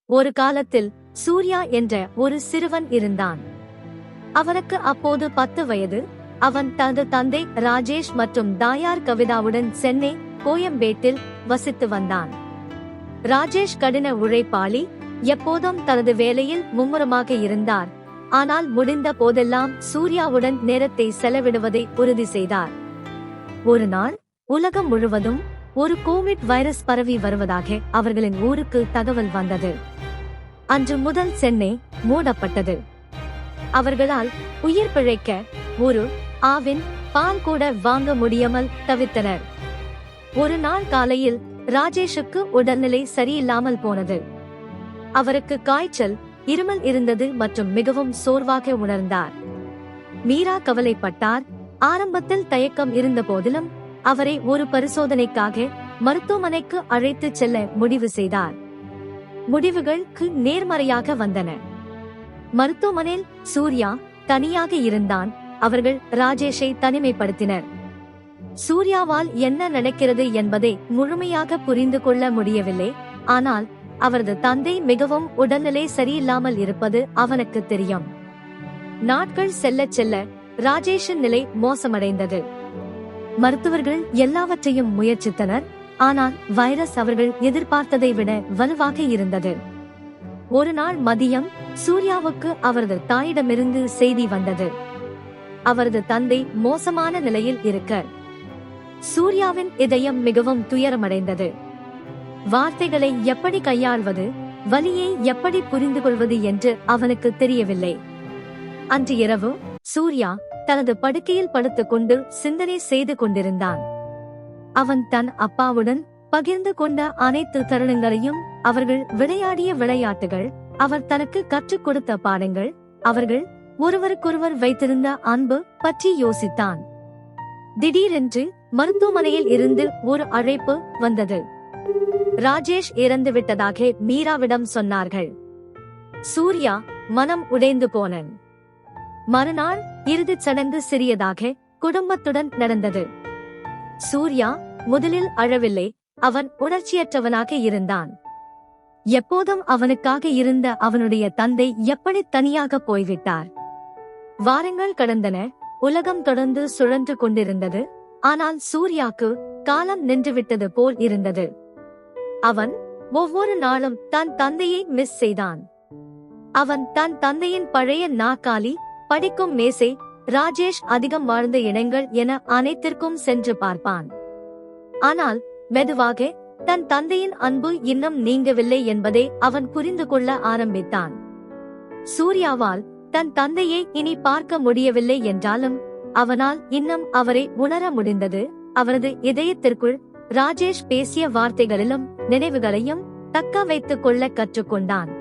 ஒரு காலத்தில் சூர்யா என்ற ஒரு சிறுவன் இருந்தான். அவனுக்கு அப்போது 10 வயது. அவன் தனது தந்தை ராஜேஷ் மற்றும் தாயார் கவிதாவுடன் சென்னை, கோயம்பேட்டில் வசித்து வந்தான். ராஜேஷ் கடின உழைப்பாளி, எப்போதும் தனது வேலையில் மும்முரமாக இருந்தார். ஆனால் முடிந்த போதெல்லாம் சூர்யாவுடன் நேரத்தை செலவிடுவதை உறுதி செய்தார். ஒரு நாள் உலகம் முழுவதும் ஒரு கோவிட் வைரஸ் பரவி வருவதாக அவர்களின் ஊருக்கு தகவல் வந்தது. அன்று முதல் சென்னை மூடப்பட்டது. அவர்களால் உயிர் பிழைக்க ஒரு ஆவின் பால் கூட வாங்க முடியாமல் தவித்தனர். ஒரு நாள் காலையில் ராஜேஷுக்கு உடல்நிலை சரியில்லாமல் போனது. அவருக்கு காய்ச்சல், இருமல் இருந்தது மற்றும் மிகவும் சோர்வாக உணர்ந்தார். மீரா கவலைப்பட்டார். ஆரம்பத்தில் தயக்கம் இருந்த போதிலும் அவரை ஒரு பரிசோதனைக்காக மருத்துவமனைக்கு அழைத்துச் செல்ல முடிவு செய்தார். முடிவுகளுக்கு நேர்மறையாக வந்தன. மருத்துவமனையில் சூர்யா தனியாக இருந்தான். அவர்கள் ராஜேஷை தனிமைப்படுத்தினர். சூர்யாவால் என்ன நடக்கிறது என்பதை முழுமையாக புரிந்து கொள்ள முடியவில்லை. ஆனால் அவரது தந்தை மிகவும் உடல்நிலை சரியில்லாமல் இருப்பது அவனுக்கு தெரியும். நாட்கள் செல்ல செல்ல ராஜேஷின் நிலை மோசமடைந்தது. மருத்துவர்கள் எல்லாவற்றையும் முயற்சித்தனர். ஆனால் வைரஸ் அவர்கள் எதிர்பார்த்ததை விட வலுவாக இருந்தது. ஒரு நாள் மதியம் சூர்யாவுக்கு அவரது தாயிடமிருந்து செய்தி வந்தது. அவரது தந்தை மோசமான நிலையில் இருக்க. சூர்யாவின் இதயம் மிகவும் துயரமடைந்தது. வார்த்தைகளை எப்படி கையாள்வது, வலியை எப்படி புரிந்து கொள்வது என்று அவனுக்கு தெரியவில்லை. அன்று இரவு சூர்யா தனது படுக்கையில் படுத்துக்கொண்டு சிந்தனை செய்து கொண்டிருந்தான். அவன் தன் அப்பாவுடன் பகிர்ந்து கொண்ட அனைத்து தருணங்களையும், அவர்கள் விளையாடிய விளையாட்டுகள், அவர் தனக்கு கற்றுக் கொடுத்த பாடங்கள், அவர்கள் ஒருவருக்கொருவர் வைத்திருந்த அன்பு பற்றி யோசித்தான். திடீரென்று மருத்துவமனையில் இருந்து ஒரு அழைப்பு வந்தது. ராஜேஷ் இறந்து விட்டதாக மீராவிடம் சொன்னார்கள். சூர்யா மனம் உடைந்து போனான். மறுநாள் இறுதிச் சடங்கு சிறியதாக குடும்பத்துடன் நடந்தது. சூர்யா முதலில் அழவில்லை. அவன் உணர்ச்சியற்றவனாக இருந்தான். எப்போதும் அவனுக்காக இருந்த அவனுடைய தந்தை எப்படி தனியாக போய்விட்டார். வாரங்கள் கடந்தன. உலகம் தொடர்ந்து சுழன்று கொண்டிருந்தது. ஆனால் சூர்யாக்கு காலம் நின்றுவிட்டது போல் இருந்தது. அவன் ஒவ்வொரு நாளும் தன் தந்தையை மிஸ் செய்தான். அவன் தன் தந்தையின் பழைய நாற்காலி, படிக்கும் மேசை, ராஜேஷ் அதிகம் வாழ்ந்த இடங்கள் என அனைத்திற்கும் சென்று பார்ப்பான். ஆனால் மெதுவாக தன் தந்தையின் அன்பு இன்னும் நீங்கவில்லை என்பதை அவன் புரிந்து கொள்ள ஆரம்பித்தான். சூர்யாவால் தன் தந்தையை இனி பார்க்க முடியவில்லை என்றாலும் அவனால் இன்னும் அவரை உணர முடிந்தது. அவரது இதயத்திற்குள் ராஜேஷ் பேசிய வார்த்தைகளிலும் நினைவுகளையும் தக்க வைத்துக் கொள்ள கற்றுக்கொண்டான்.